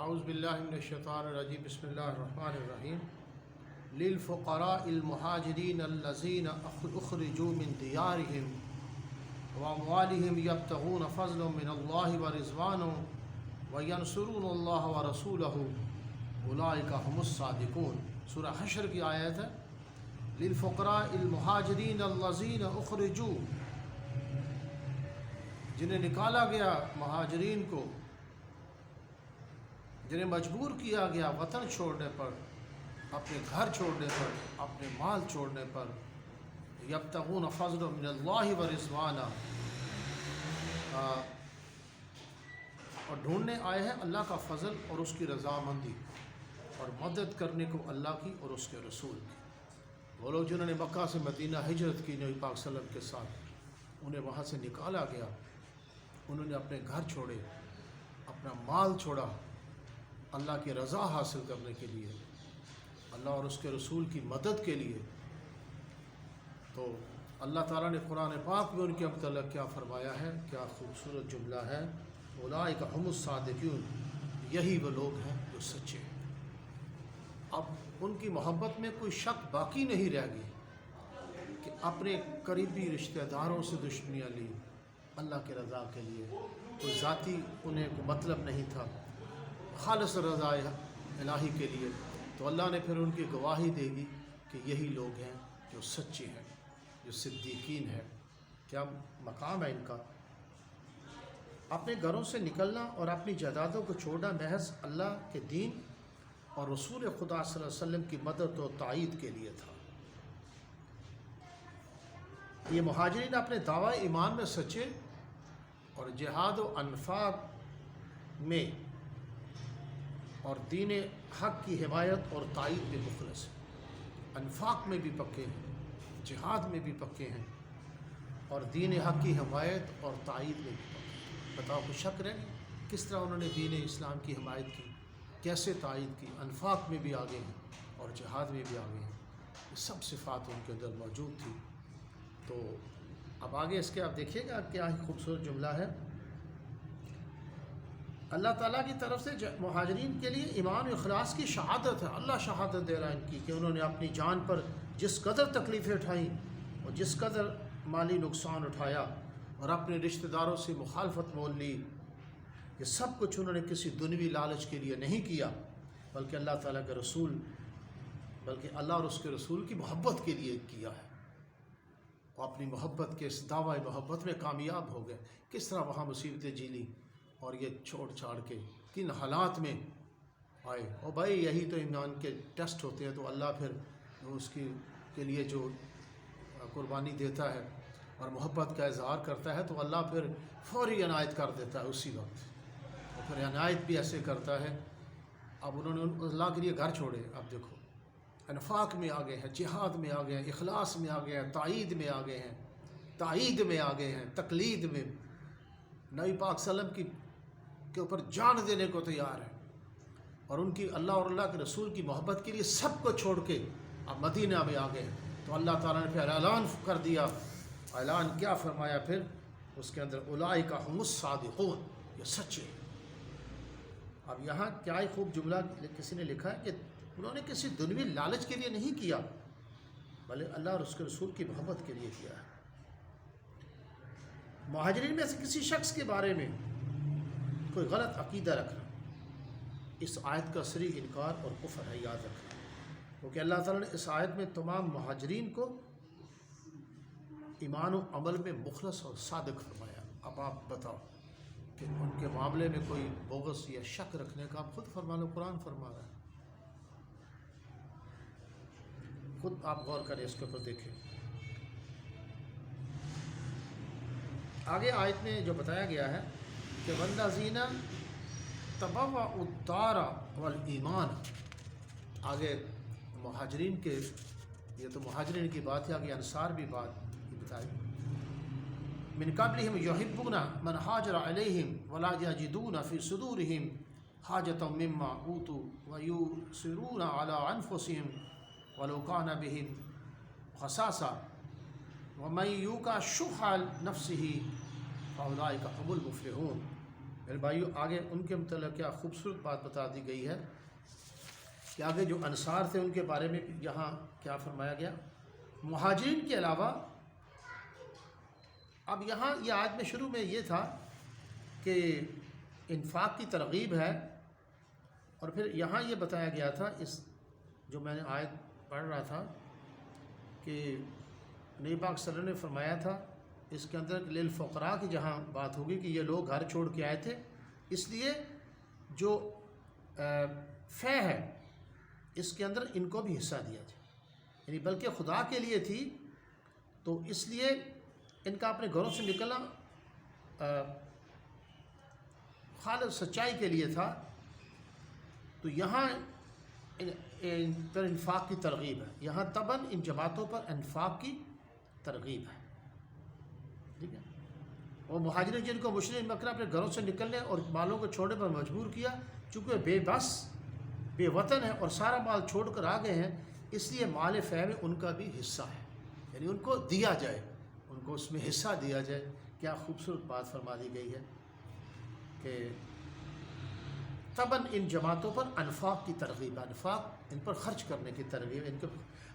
اعوذ باللہ من الشیطان الرجیم بسم اللہ الرحمن الرحیم للفقراء المہاجرین الذین اخرجوا من دیارهم واموالهم یبتغون فضلا من اللہ ورضوانا وینصرون اللہ ورسولہ اولئک هم الصادقون۔ سورہ حشر کی آیت ہے للفقراء المہاجرین الذین اخرجوا، جنہیں نکالا گیا مہاجرین کو، جنہیں مجبور کیا گیا وطن چھوڑنے پر، اپنے گھر چھوڑنے پر، اپنے مال چھوڑنے پر، یبتغون فضلا من اللہ ورضوانا، اور ڈھونڈنے آئے ہیں اللہ کا فضل اور اس کی رضامندی، اور مدد کرنے کو اللہ کی اور اس کے رسول کی۔ وہ لوگ جنہوں نے مکہ سے مدینہ ہجرت کی نبی پاک صلی اللہ علیہ وسلم کے ساتھ، انہیں وہاں سے نکالا گیا، انہوں نے اپنے گھر چھوڑے، اپنا مال چھوڑا اللہ کی رضا حاصل کرنے کے لیے، اللہ اور اس کے رسول کی مدد کے لیے۔ تو اللہ تعالیٰ نے قرآن پاک میں ان کے متعلق کیا فرمایا ہے، کیا خوبصورت جملہ ہے، اولئک هم الصادقون، یہی وہ لوگ ہیں جو سچے ہیں۔ اب ان کی محبت میں کوئی شک باقی نہیں رہ گئی کہ اپنے قریبی رشتہ داروں سے دشمنیاں لی اللہ کی رضا کے لیے، کوئی ذاتی انہیں کوئی مطلب نہیں تھا، خالص رضا الہی کے لیے۔ تو اللہ نے پھر ان کی گواہی دے گی کہ یہی لوگ ہیں جو سچے ہیں، جو صدیقین ہیں۔ کیا مقام ہے ان کا؟ اپنے گھروں سے نکلنا اور اپنی جائیدادوں کو چھوڑنا محض اللہ کے دین اور رسول خدا صلی اللہ علیہ وسلم کی مدد و تائید کے لیے تھا۔ یہ مہاجرین اپنے دعوی ایمان میں سچے اور جہاد و انفاق میں اور دین حق کی حمایت اور تائید میں مخلص ہیں۔ انفاق میں بھی پکے ہیں، جہاد میں بھی پکے ہیں، اور دین حق کی حمایت اور تائید میں بھی پکے ہیں۔ بتاؤ کوئی شک رہ گئی کس طرح انہوں نے دین اسلام کی حمایت کی، کیسے تائید کی؟ انفاق میں بھی آگے ہیں اور جہاد میں بھی آگے ہیں۔ یہ سب صفات ان کے اندر موجود تھی۔ تو اب آگے اس کے آپ دیکھیے گا کیا خوبصورت جملہ ہے۔ اللہ تعالیٰ کی طرف سے مہاجرین کے لیے ایمان و اخلاص کی شہادت ہے۔ اللہ شہادت دے رہا ہے ان کی کہ انہوں نے اپنی جان پر جس قدر تکلیفیں اٹھائیں اور جس قدر مالی نقصان اٹھایا اور اپنے رشتہ داروں سے مخالفت مول لی، یہ سب کچھ انہوں نے کسی دنیوی لالچ کے لیے نہیں کیا، بلکہ اللہ تعالیٰ کے رسول، بلکہ اللہ اور اس کے رسول کی محبت کے لیے کیا ہے۔ وہ اپنی محبت کے اس دعوی محبت میں کامیاب ہو گئے۔ کس طرح وہاں مصیبتیں جھیلی اور یہ چھوڑ چھاڑ کے کن حالات میں آئے۔ اور بھائی یہی تو ایمان کے ٹیسٹ ہوتے ہیں۔ تو اللہ پھر اس کے لیے جو قربانی دیتا ہے اور محبت کا اظہار کرتا ہے تو اللہ پھر فوری عنایت کر دیتا ہے اسی وقت، اور پھر عنایت بھی ایسے کرتا ہے۔ اب انہوں نے اللہ کے لیے گھر چھوڑے، اب دیکھو انفاق میں آگے ہیں، جہاد میں آگے ہیں، اخلاص میں آگے ہیں، تائید میں آگے ہیں، تائید میں آگے ہیں، تقلید میں نبی پاک صلی اللہ علیہ وسلم کے اوپر جان دینے کو تیار ہے، اور ان کی اللہ اور اللہ کے رسول کی محبت کے لیے سب کو چھوڑ کے اب مدینہ میں آگے ہیں۔ تو اللہ تعالیٰ نے پھر اعلان کر دیا۔ اعلان کیا فرمایا پھر اس کے اندر؟ اولئک هم الصادقون، یہ سچے۔ اب یہاں کیا ہی خوب جملہ کسی نے لکھا ہے کہ انہوں نے کسی دنیوی لالچ کے لیے نہیں کیا، بلکہ اللہ اور اس کے رسول کی محبت کے لیے کیا ہے۔ مہاجرین میں سے کسی شخص کے بارے میں کوئی غلط عقیدہ رکھنا اس آیت کا صریح انکار اور کفر ہے، یاد رکھنا۔ کیونکہ اللہ تعالیٰ نے اس آیت میں تمام مہاجرین کو ایمان و عمل میں مخلص اور صادق فرمایا۔ اب آپ بتاؤ کہ ان کے معاملے میں کوئی بغض یا شک رکھنے کا آپ خود فرما لو، قرآن فرما رہا ہے، خود آپ غور کریں اس کے اوپر دیکھیں۔ آگے آیت میں جو بتایا گیا ہے کہ والذین تبوأوا الدار والایمان، آگے مہاجرین کے، یہ تو مہاجرین کی بات ہے، آگے انصار بھی بات بتائی۔ من قبلہم یحبون من ہاجر علیہم ولا یجدون فی صدورہم حاجۃ مما اوتوا ویؤثرون علی انفسہم ولو کان بہم خصاصۃ ومن یوق شح نفسہ فاولئک هم المفلحون۔ میرے بھائیو آگے ان کے متعلق کیا خوبصورت بات بتا دی گئی ہے کہ آگے جو انصار تھے ان کے بارے میں یہاں کیا فرمایا گیا. مہاجرین کے علاوہ اب یہاں یہ آیت میں شروع میں یہ تھا کہ انفاق کی ترغیب ہے، اور پھر یہاں یہ بتایا گیا تھا، اس جو میں نے آیت پڑھ رہا تھا کہ نبی پاک صلی اللہ علیہ وسلم نے فرمایا تھا اس کے اندر للفقراء کی جہاں بات ہوگی کہ یہ لوگ گھر چھوڑ کے آئے تھے، اس لیے جو فے ہے اس کے اندر ان کو بھی حصہ دیا جائے، یعنی بلکہ خدا کے لیے تھی، تو اس لیے ان کا اپنے گھروں سے نکلنا خالص سچائی کے لیے تھا. تو یہاں ان پر انفاق کی ترغیب ہے، یہاں تباً ان جماعتوں پر انفاق کی ترغیب ہے. ٹھیک ہے، وہ مہاجرین جن کو مشرک مکہ اپنے گھروں سے نکلنے اور مالوں کو چھوڑنے پر مجبور کیا، چونکہ بے بس بے وطن ہیں اور سارا مال چھوڑ کر آ گئے ہیں، اس لیے مال فے میں ان کا بھی حصہ ہے، یعنی ان کو دیا جائے، ان کو اس میں حصہ دیا جائے. کیا خوبصورت بات فرما دی گئی ہے کہ تباً ان جماعتوں پر انفاق کی ترغیب، انفاق ان پر خرچ کرنے کی ترغیب. ان کے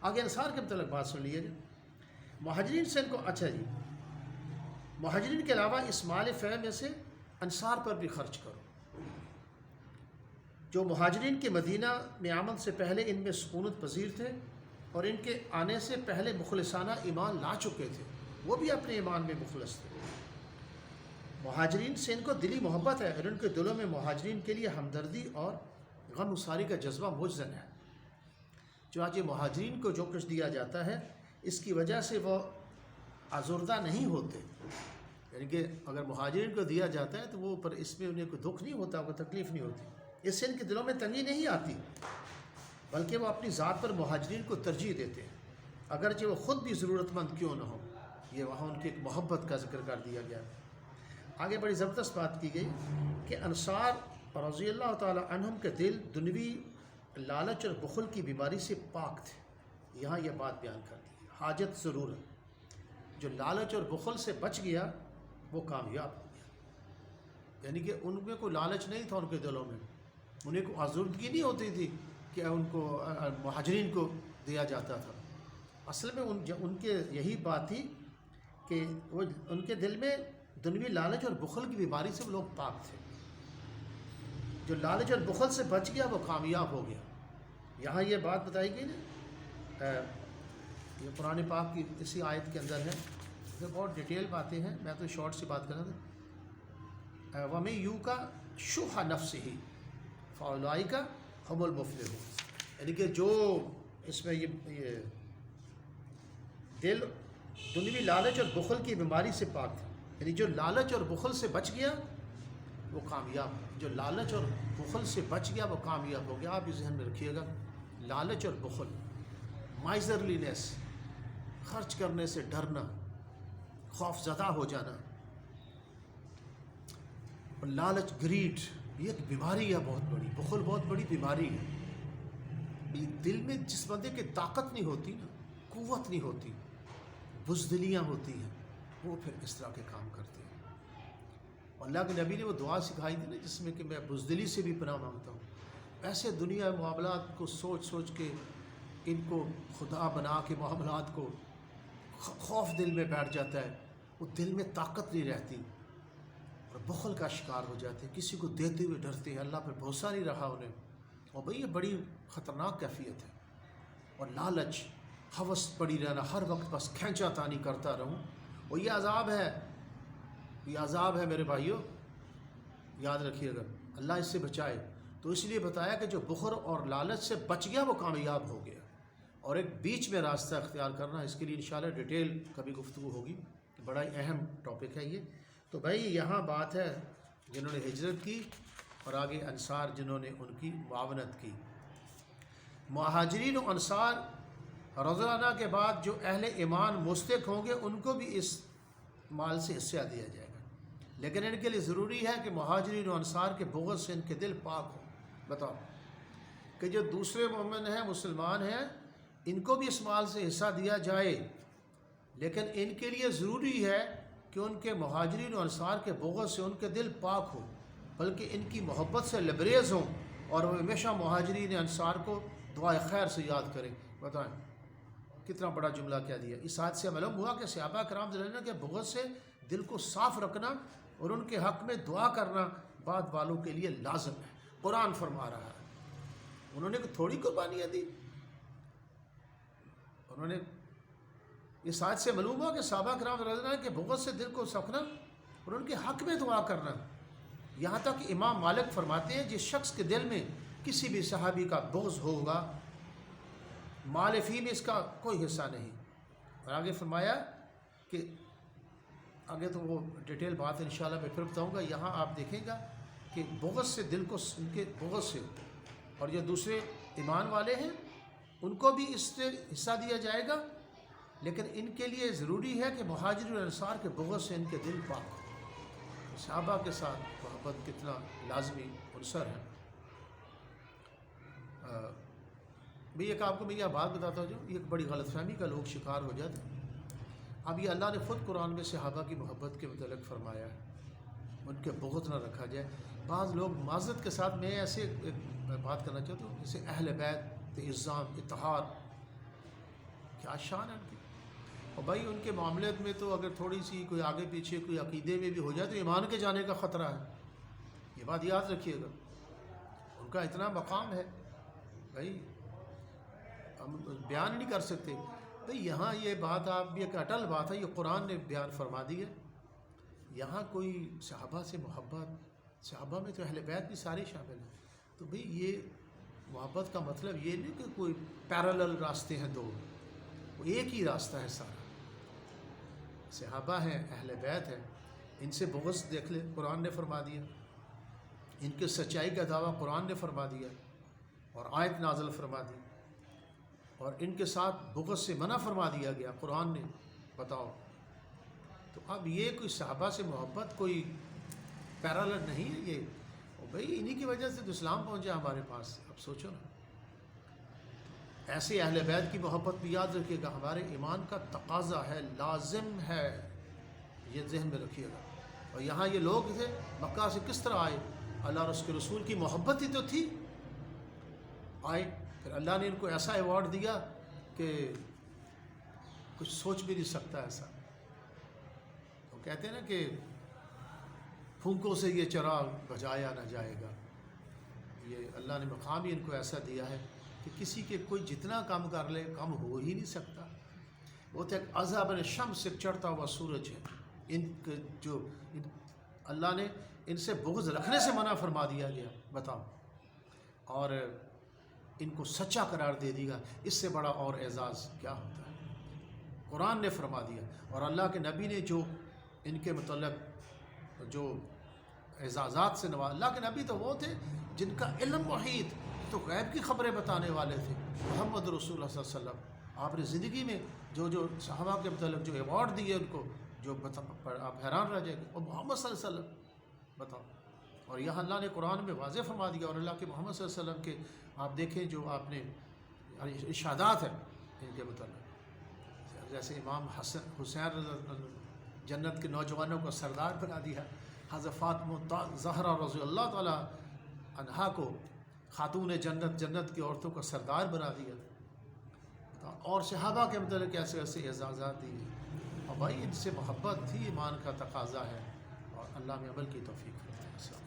آگے انصار کے متعلق بات سن لیجیے. مہاجرین سے ان کو اچھا جی، مہاجرین کے علاوہ اس مال فے میں سے انصار پر بھی خرچ کرو. جو مہاجرین کے مدینہ میں آمد سے پہلے ان میں سکونت پذیر تھے اور ان کے آنے سے پہلے مخلصانہ ایمان لا چکے تھے، وہ بھی اپنے ایمان میں مخلص تھے. مہاجرین سے ان کو دلی محبت ہے اور ان کے دلوں میں مہاجرین کے لیے ہمدردی اور غم گساری کا جذبہ مجزن ہے. چنانچہ مہاجرین کو جو کچھ دیا جاتا ہے اس کی وجہ سے وہ آزردہ نہیں ہوتے، یعنی کہ اگر مہاجرین کو دیا جاتا ہے تو وہ پر اس میں انہیں کوئی دکھ نہیں ہوتا، کوئی تکلیف نہیں ہوتی، اس سے ان کے دلوں میں تنگی نہیں آتی، بلکہ وہ اپنی ذات پر مہاجرین کو ترجیح دیتے ہیں اگرچہ وہ خود بھی ضرورت مند کیوں نہ ہو. یہ وہاں ان کی ایک محبت کا ذکر کر دیا گیا. آگے بڑی زبردست بات کی گئی کہ انصار رضی اللہ تعالی عنہم کے دل دنیوی لالچ اور بخل کی بیماری سے پاک تھے. یہاں یہ بات بیان کر دی، حاجت ضرور ہے، جو لالچ اور بخل سے بچ گیا وہ کامیاب ہو گیا. یعنی کہ ان میں کوئی لالچ نہیں تھا، ان کے دلوں میں انہیں کوئی آزردگی نہیں ہوتی تھی کہ ان کو مہاجرین کو دیا جاتا تھا. اصل میں ان کے یہی بات تھی کہ وہ ان کے دل میں دنیوی لالچ اور بخل کی بیماری سے وہ لوگ پاک تھے. جو لالچ اور بخل سے بچ گیا وہ کامیاب ہو گیا. یہاں یہ بات بتائی گئی نا، یہ قرآن پاک کی اسی آیت کے اندر ہے، یہ بہت ڈیٹیل باتیں ہیں، میں تو شارٹ سی بات کر رہا تھا. وَمَن یُوقَ شُحَّ نَفْسِهِ فَأُولَٰئِکَ هُمُ الْمُفْلِحُونَ. یعنی کہ جو اس میں یہ دل دنیوی لالچ اور بخل کی بیماری سے پاک تھا، یعنی جو لالچ اور بخل سے بچ گیا وہ کامیاب، جو لالچ اور بخل سے بچ گیا وہ کامیاب ہو گیا. آپ اس ذہن میں رکھیے گا، لالچ اور بخل، مائزرلینس، خرچ کرنے سے ڈرنا، خوف زدہ ہو جانا، اور لالچ، گریڈ، یہ ایک بیماری ہے بہت بڑی. بخل بہت بڑی بیماری ہے. دل میں جس بندے کی طاقت نہیں ہوتی نا، قوت نہیں ہوتی، بزدلیاں ہوتی ہیں، وہ پھر اس طرح کے کام کرتے ہیں. اللہ کے نبی نے وہ دعا سکھائی تھی نا جس میں کہ میں بزدلی سے بھی پناہ مانگتا ہوں. ایسے دنیا معاملات کو سوچ سوچ کے ان کو خدا بنا کے معاملات کو خوف دل میں بیٹھ جاتا ہے، وہ دل میں طاقت نہیں رہتی اور بخل کا شکار ہو جاتے ہیں، کسی کو دیتے ہوئے ڈرتے ہیں، اللہ پر بھروسہ نہیں رہا انہیں. اور بھئی یہ بڑی خطرناک کیفیت ہے. اور لالچ، ہوس پڑی رہنا، ہر وقت بس کھینچا تانی کرتا رہوں، اور یہ عذاب ہے، یہ عذاب ہے میرے بھائیوں، یاد رکھیے گا. اللہ اس سے بچائے. تو اس لیے بتایا کہ جو بخل اور لالچ سے بچ گیا وہ کامیاب ہو گیا. اور ایک بیچ میں راستہ اختیار کرنا، اس کے لیے انشاءاللہ ڈیٹیل کبھی گفتگو ہوگی، بڑا ہی اہم ٹاپک ہے یہ. تو بھائی یہاں بات ہے جنہوں نے ہجرت کی، اور آگے انصار جنہوں نے ان کی معاونت کی. مہاجرین و انصار رضی اللہ عنہ کے بعد جو اہل ایمان مستحق ہوں گے ان کو بھی اس مال سے حصہ دیا جائے گا، لیکن ان کے لیے ضروری ہے کہ مہاجرین و انصار کے بغض سے ان کے دل پاک ہوں. بتاؤ کہ جو دوسرے مومن ہیں، مسلمان ہیں، ان کو بھی اس مال سے حصہ دیا جائے، لیکن ان کے لیے ضروری ہے کہ ان کے مہاجرین و انصار کے بغض سے ان کے دل پاک ہو. بلکہ ان کی محبت سے لبریز ہوں اور وہ ہمیشہ مہاجرین انصار کو دعائے خیر سے یاد کریں۔ بتائیں کتنا بڑا جملہ کہہ دیا۔ اس آیت سے معلوم ہوا کہ صحابہ کرام رضی اللہ عنہ کے بغض سے دل کو صاف رکھنا اور ان کے حق میں دعا کرنا بعد والوں کے لیے لازم ہے۔ قرآن فرما رہا ہے، انہوں نے تھوڑی قربانیاں دی، انہوں نے اس آیت سے معلوم ہوا کہ صحابہ کرام رضی اللہ عنہ کے بغض سے دل کو رکھنا اور ان کے حق میں دعا کرنا۔ یہاں تک کہ امام مالک فرماتے ہیں جس شخص کے دل میں کسی بھی صحابی کا بغض ہوگا مال فی میں اس کا کوئی حصہ نہیں۔ اور آگے فرمایا کہ آگے تو وہ ڈیٹیل بات انشاءاللہ میں پھر بتاؤں گا۔ یہاں آپ دیکھیں گا کہ بغض سے دل کو ان کے بغض سے، اور جو دوسرے ایمان والے ہیں ان کو بھی اس سے حصہ دیا جائے گا، لیکن ان کے لیے ضروری ہے کہ مہاجرین اور انصار کے بغض سے ان کے دل پاک ہو۔ صحابہ کے ساتھ محبت کتنا لازمی عنصر ہے۔ بھی ایک آپ کو میں یہ بات بتاتا ہوں جو ایک بڑی غلط فہمی کا لوگ شکار ہو جاتے ہیں۔ اب یہ اللہ نے خود قرآن میں صحابہ کی محبت کے متعلق فرمایا ہے، ان کے بغض نہ رکھا جائے۔ بعض لوگ معذرت کے ساتھ میں ایسے ایک بات کرنا چاہتا ہوں، جیسے اہل بیت اعظام اتحاد، کیا شان ہے ان کی، اور بھائی ان کے معاملات میں تو اگر تھوڑی سی کوئی آگے پیچھے کوئی عقیدے میں بھی ہو جائے تو ایمان کے جانے کا خطرہ ہے، یہ بات یاد رکھیے گا۔ ان کا اتنا مقام ہے بھائی، ہم بیان نہیں کر سکتے بھئی۔ یہاں یہ بات آپ بھی ایک اٹل بات ہے، یہ قرآن نے بیان فرما دی ہے۔ یہاں کوئی صحابہ سے محبت، صحابہ میں تو اہل بیت بھی سارے شامل ہیں، تو بھئی یہ محبت کا مطلب یہ نہیں کہ کوئی پیرالل راستے ہیں دو، وہ ایک ہی راستہ ہے سارا۔ صحابہ ہیں، اہل بیت ہیں، ان سے بغض دیکھ لیں، قرآن نے فرما دیا، ان کے سچائی کا دعویٰ قرآن نے فرما دیا اور آیت نازل فرما دی، اور ان کے ساتھ بغض سے منع فرما دیا گیا قرآن نے۔ بتاؤ تو اب یہ کوئی صحابہ سے محبت کوئی پیرالل نہیں ہے یہ، اور بھئی انہی کی وجہ سے تو اسلام پہنچا ہمارے پاس۔ اب سوچو نا، ایسے اہل بیت کی محبت بھی یاد رکھیے گا، ہمارے ایمان کا تقاضا ہے، لازم ہے، یہ ذہن میں رکھیے گا۔ اور یہاں یہ لوگ تھے مکہ سے کس طرح آئے؟ اللہ کے رسول کی محبت ہی تو تھی، آئے، پھر اللہ نے ان کو ایسا ایوارڈ دیا کہ کچھ سوچ بھی نہیں سکتا ایسا۔ وہ کہتے ہیں نا کہ پھونکوں سے یہ چراغ بجھایا نہ جائے گا، یہ اللہ نے مقام ہی ان کو ایسا دیا ہے کہ کسی کے کوئی جتنا کام کر لے کم ہو ہی نہیں سکتا۔ وہ تو ایک عذاب شمس سے چڑھتا ہوا سورج ہے، ان کے جو اللہ نے ان سے بغض رکھنے سے منع فرما دیا گیا، بتاؤ، اور ان کو سچا قرار دے دیا، اس سے بڑا اور اعزاز کیا ہوتا ہے؟ قرآن نے فرما دیا، اور اللہ کے نبی نے جو ان کے متعلق جو اعزازات سے نواز، اللہ کے نبی تو وہ تھے جن کا علم محیط، تو غیب کی خبریں بتانے والے تھے، محمد رسول اللہ صلی اللہ علیہ وسلم۔ آپ نے زندگی میں جو صحابہ کے متعلق جو ایوارڈ دیے ان کو، جو آپ حیران رہ جائیں گے، اور محمد صلی اللہ علیہ وسلم، بتاؤ۔ اور یہاں اللہ نے قرآن میں واضح فرما دیا، اور اللہ کے محمد صلی اللہ علیہ وسلم کے آپ دیکھیں جو آپ نے ارشادات ہیں ان کے متعلق، جیسے امام حسین رضی اللہ عنہ جنت کے نوجوانوں کو سردار بنا دیا، حضرت فاطمہ زہرا رضی اللہ تعالی عنہا کو خاتون جنت کی عورتوں کا سردار بنا دیا، اور صحابہ کے متعلق ایسے ایسے اعزازات دیے۔ اور بھائی ان سے محبت تھی، ایمان کا تقاضا ہے، اور اللہ میں عمل کی توفیق کرتے ہیں۔